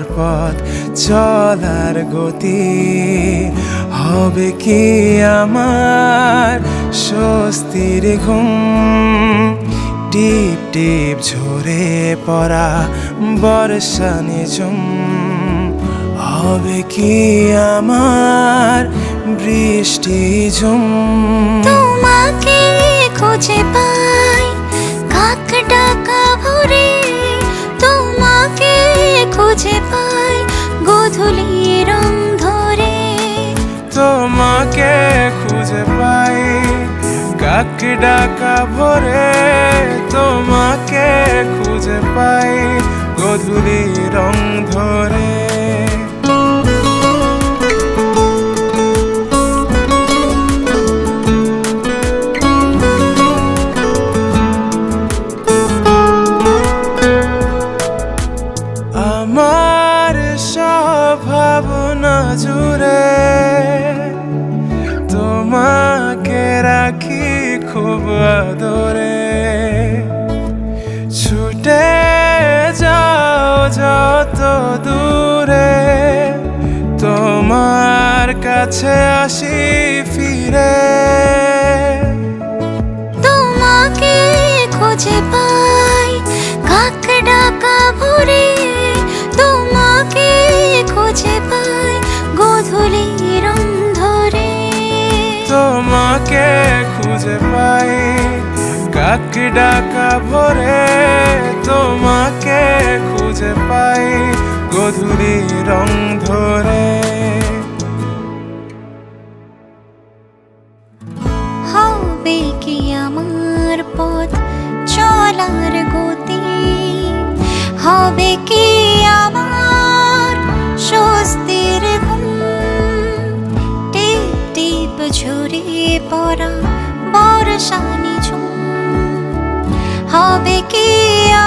আমার পথ চলার গতি হবে কি আমার স্বস্তির ঘুম। টিপ টিপ ঝরে পড়া বর্ষা নিঝুম হবে কি আমার বৃষ্টি ঝুম। তোমাকে খুঁজে পাই কাক ডাকা ভোরে, তোমাকে খুঁজে পাই গোধূলি রং ধরে। তোমাকে খুঁজে পাই কাক ডাকা ভোরে, তোমাকে খুঁজে পাই গোধূলি রং ধরে। আমার সব ভাবনা জুড়ে তোমাকে রাখি খুব আদরে। ছুটে যাও যত দূরে, তোমার কাছে আসি ফিরে। তোমাকে খুঁজে পাই কাক ডাকা ভোরে, তোমাকে খুঁজে পাই গোধূলি রং ধরে। তোমাকে খুঁজে পাই কাক ডাকা ভোরে, তোমাকে খুঁজে পাই গোধূলি রং ধরে। হবে কি আমার পথ চলার গতি, হবে কি আমার স্বস্তির ঘুম। টিপ টিপ ঝরে পড়া বর্ষা নিঝুম হবে কি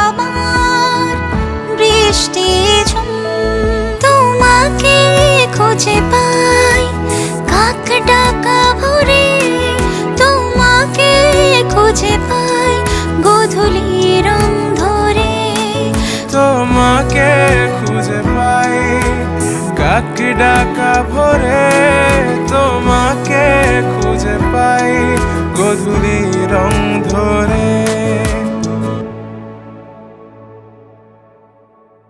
আমার বৃষ্টি ঝুম। তোমাকে খুঁজে পাই কাক ডাকা ভোরে, তোমাকে খুঁজে পাই গোধূলি রং ধরে। তোমাকে খুঁজে পাই কাক ডাকা ভোরে, তোমাকে খুঁজে পাই গোধূলি রং ধরে।